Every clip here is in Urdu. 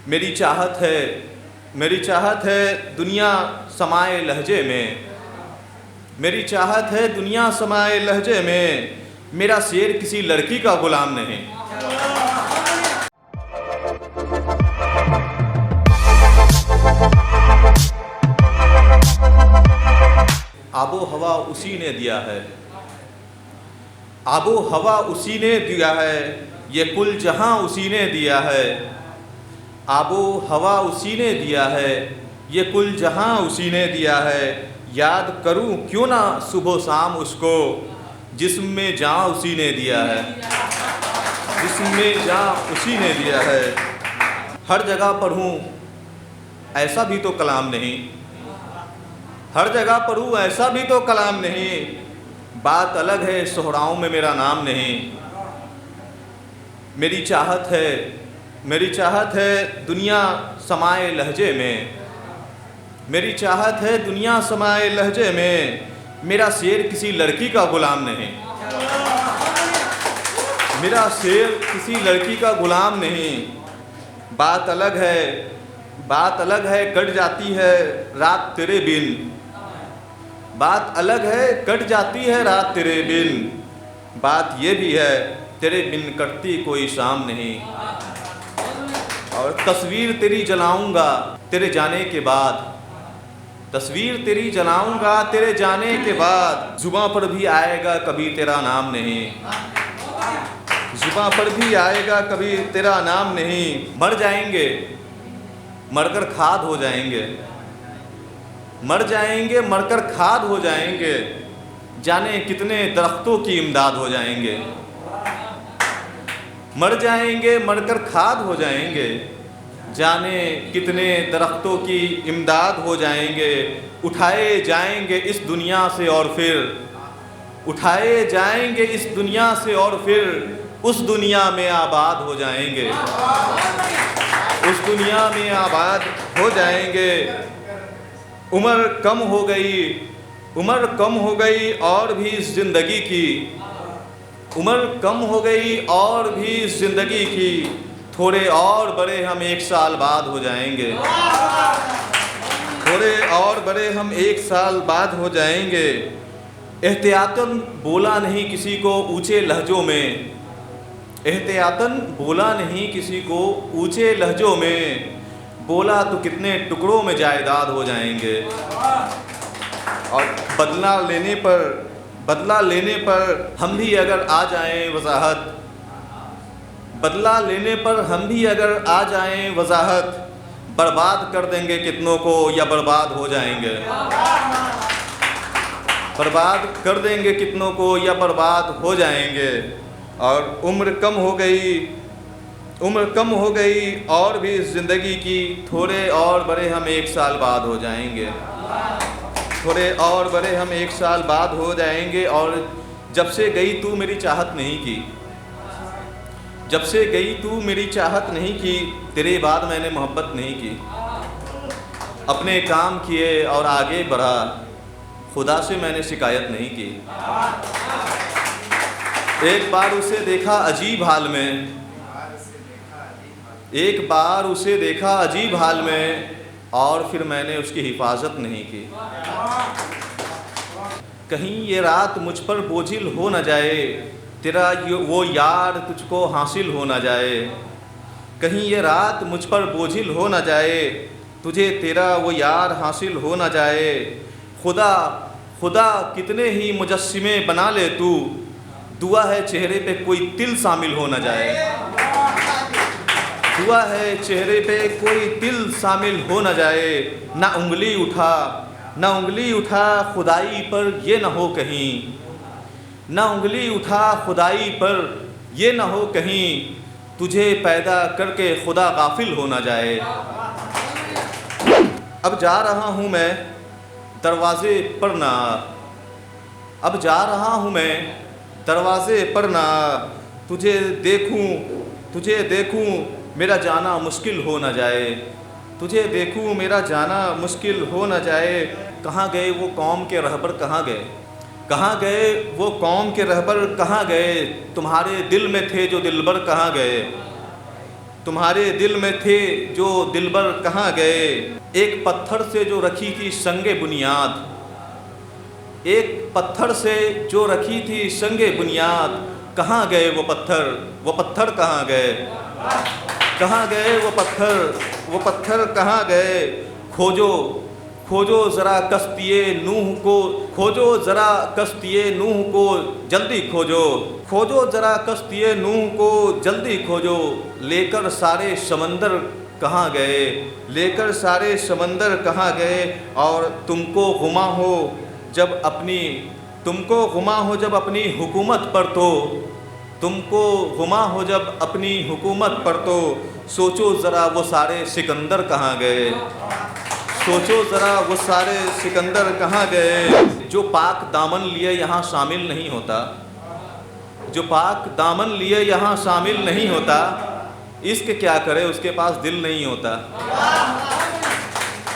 میری چاہت ہے دنیا سمائے لہجے میں، میری چاہت ہے دنیا سمائے لہجے میں، میرا شعر کسی لڑکی کا غلام نہیں۔ آب و ہوا اسی نے دیا ہے، آب و ہوا اسی نے دیا ہے، یہ کل جہاں اسی نے دیا ہے۔ آب و ہوا اسی نے دیا ہے، یہ کل جہاں اسی نے دیا ہے۔ یاد کروں کیوں نہ صبح و شام اس کو، جسم میں جان اسی نے دیا ہے، جسم میں جان اسی نے دیا ہے۔ ہر جگہ پڑھوں ایسا بھی تو کلام نہیں، ہر جگہ پڑھوں ایسا بھی تو کلام نہیں، بات الگ ہے صحراؤں میں میرا نام نہیں۔ میری چاہت ہے دنیا سمائے لہجے میں، میری چاہت ہے دنیا سمائے لہجے میں، میرا شعر کسی لڑکی کا غلام نہیں، میرا شعر کسی لڑکی کا غلام نہیں۔ بات الگ ہے کٹ جاتی ہے رات تیرے بن، بات الگ ہے کٹ جاتی ہے رات تیرے بن، بات یہ بھی ہے تیرے بن کٹتی کوئی شام نہیں۔ اور تصویر تیری جلاؤں گا تیرے جانے کے بعد، تصویر تیری جلاؤں گا تیرے جانے کے بعد، زباں پر بھی آئے گا کبھی تیرا نام نہیں، زباں پر بھی آئے گا کبھی تیرا نام نہیں۔ مر جائیں گے مر کر کھاد ہو جائیں گے، مر جائیں گے مر کر کھاد ہو جائیں گے، جانے کتنے درختوں کی امداد ہو جائیں گے۔ مر جائیں گے مر کر کھاد ہو جائیں گے، جانے کتنے درختوں کی امداد ہو جائیں گے۔ اٹھائے جائیں گے اس دنیا سے اور پھر، اٹھائے جائیں گے اس دنیا سے اور پھر، اس دنیا میں آباد ہو جائیں گے، اس دنیا میں آباد ہو جائیں گے۔ عمر کم ہو گئی اور بھی زندگی کی، عمر کم ہو گئی اور بھی زندگی کی، تھوڑے اور بڑے ہم ایک سال بعد ہو جائیں گے، تھوڑے اور بڑے ہم ایک سال بعد ہو جائیں گے۔ احتیاطاً بولا نہیں کسی کو اونچے لہجوں میں، احتیاطاً بولا نہیں کسی کو اونچے لہجوں میں، بولا تو کتنے ٹکڑوں میں جائیداد ہو جائیں گے۔ اور بدلہ لینے پر ہم بھی اگر آ جائیں وضاحت، بدلہ لینے پر ہم بھی اگر آ جائیں وضاحت، برباد کر دیں گے کتنوں کو یا برباد ہو جائیں گے، برباد کر دیں گے کتنوں کو یا برباد ہو جائیں گے۔ اور عمر کم ہو گئی اور بھی زندگی کی، تھوڑے اور بڑے ہم ایک سال بعد ہو جائیں گے، تھوڑے اور بڑے ہم ایک سال بعد ہو جائیں گے۔ اور جب سے گئی تو میری چاہت نہیں کی، جب سے گئی تو میری چاہت نہیں کی، تیرے بعد میں نے محبت نہیں کی۔ اپنے کام کیے اور آگے بڑھا، خدا سے میں نے شکایت نہیں کی۔ ایک بار اسے دیکھا عجیب حال میں، ایک بار اسے دیکھا عجیب حال میں، اور پھر میں نے اس کی حفاظت نہیں کی۔ کہیں یہ رات مجھ پر بوجھل ہو نہ جائے، تیرا وہ یار تجھ کو حاصل ہو نہ جائے۔ کہیں یہ رات مجھ پر بوجھل ہو نہ جائے، تجھے تیرا وہ یار حاصل ہو نہ جائے۔ خدا کتنے ہی مجسمے بنا لے تو، دعا ہے چہرے پہ کوئی تل شامل ہو نہ جائے، دعا ہے چہرے پہ کوئی تل شامل ہو نہ جائے۔ نہ انگلی اٹھا خدائی پر یہ نہ ہو کہیں، نہ انگلی اٹھا خدائی پر یہ نہ ہو کہیں، تجھے پیدا کر کے خدا غافل ہو نہ جائے۔ اب جا رہا ہوں میں دروازے پر نہ، اب جا رہا ہوں میں دروازے پر نہ، تجھے دیکھوں میرا جانا مشکل ہو نہ جائے، تجھے دیکھوں میرا جانا مشکل ہو نہ جائے۔ کہاں گئے وہ قوم کے رہبر کہاں گئے، کہاں گئے وہ قوم کے رہبر کہاں گئے، تمہارے دل میں تھے جو دلبر کہاں گئے، تمہارے دل میں تھے جو دلبر کہاں گئے، ایک پتھر سے جو رکھی تھی سنگ بنیاد، ایک پتھر سے جو رکھی تھی سنگ بنیاد، کہاں گئے وہ پتھر کہاں گئے، کہاں گئے وہ پتھر کہاں گئے، کھوجو ذرا کشتی نوح کو، کھوجو ذرا کشتی نوح کو جلدی کھوجو ذرا کشتی نوح کو جلدی کھوجو، لے کر سارے سمندر کہاں گئے، اور تم کو غما ہو جب اپنی حکومت پر تو سوچو ذرا وہ سارے سکندر کہاں گئے، جو پاک دامن لیے یہاں شامل نہیں ہوتا، عشق کیا کرے اس کے پاس دل نہیں ہوتا،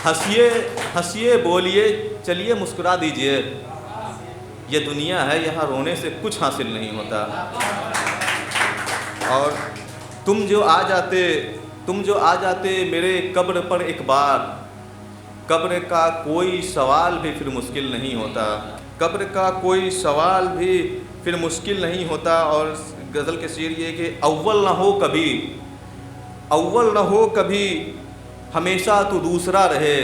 ہنسیے بولیے چلیے مسکرا دیجئے، یہ دنیا ہے یہاں رونے سے کچھ حاصل نہیں ہوتا، اور تم جو آ جاتے میرے قبر پر ایک بار، قبر کا کوئی سوال بھی پھر مشکل نہیں ہوتا، اور غزل کے شعر یہ کہ اول نہ ہو کبھی ہمیشہ تو دوسرا رہے،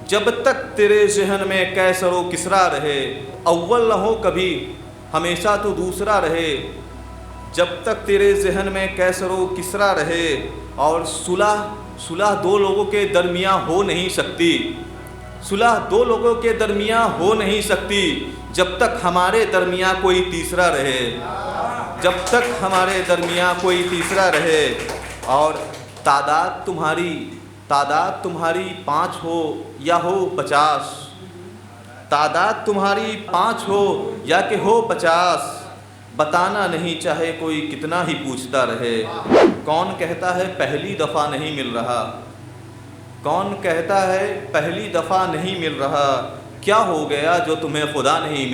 جب تک تیرے ذہن میں کیسر و کسرا رہے، اول نہ ہو کبھی ہمیشہ تو دوسرا رہے، جب تک تیرے ذہن میں کیسر و کسرا رہے، اور صلح دو لوگوں کے درمیان ہو نہیں سکتی، جب تک ہمارے درمیان کوئی تیسرا رہے، اور تعداد تمہاری 5 ہو یا ہو 50، تعداد تمہاری 5 ہو یا کہ ہو 50، بتانا نہیں چاہے کوئی کتنا ہی پوچھتا رہے، کون کہتا ہے پہلی دفعہ نہیں مل رہا، کیا ہو گیا جو تمہیں خدا نہیں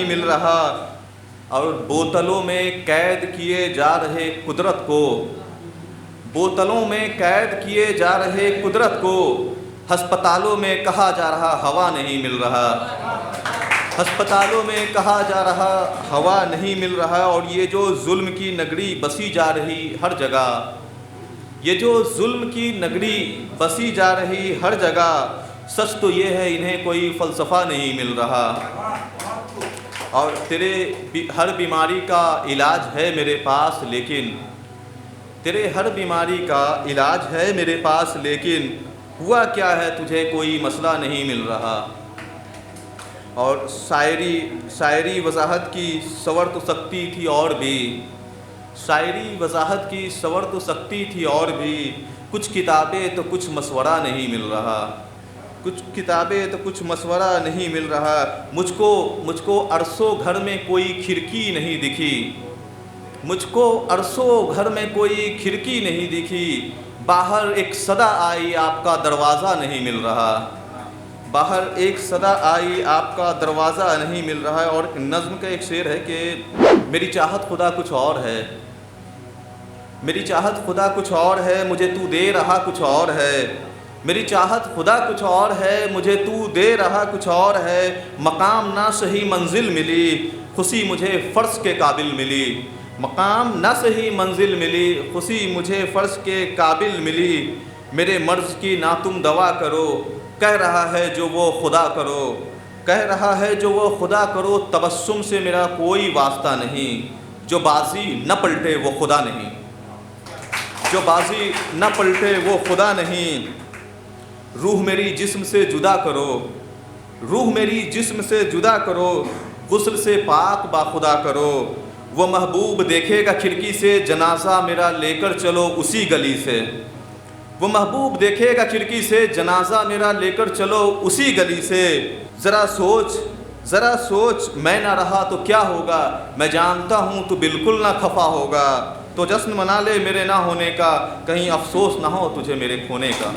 مل رہا، اور بوتلوں میں قید کیے جا رہے قدرت کو، ہسپتالوں میں کہا جا رہا ہوا نہیں مل رہا، اور یہ جو ظلم کی نگری بسی جا رہی ہر جگہ، سچ تو یہ ہے انہیں کوئی فلسفہ نہیں مل رہا، اور تیرے ہر بیماری کا علاج ہے میرے پاس، لیکن ہوا کیا ہے تجھے کوئی مسئلہ نہیں مل رہا، اور شاعری وضاحت کی سور تو سکتی تھی اور بھی، کچھ کتابیں تو کچھ مشورہ نہیں مل رہا، مجھ کو عرصوں گھر میں کوئی کھڑکی نہیں دکھی، باہر ایک صدا آئی آپ کا دروازہ نہیں مل رہا، اور نظم کا ایک شعر ہے کہ میری چاہت خدا کچھ اور ہے، مجھے تو دے رہا کچھ اور ہے، میری چاہت خدا کچھ اور ہے، مجھے تو دے رہا کچھ اور ہے، مقام نہ صحیح منزل ملی، خوشی مجھے فرش کے قابل ملی، میرے مرض کی نہ تم دوا کرو، کہہ رہا ہے جو وہ خدا کرو، تبسم سے میرا کوئی واسطہ نہیں، جو بازی نہ پلٹے وہ خدا نہیں، روح میری جسم سے جدا کرو، غسل سے پاک باخدا کرو، وہ محبوب دیکھے گا کھڑکی سے، جنازہ میرا لے کر چلو اسی گلی سے، ذرا سوچ میں نہ رہا تو کیا ہوگا، میں جانتا ہوں تو بالکل نہ خفا ہوگا، تو جشن منا لے میرے نہ ہونے کا، کہیں افسوس نہ ہو تجھے میرے کھونے کا۔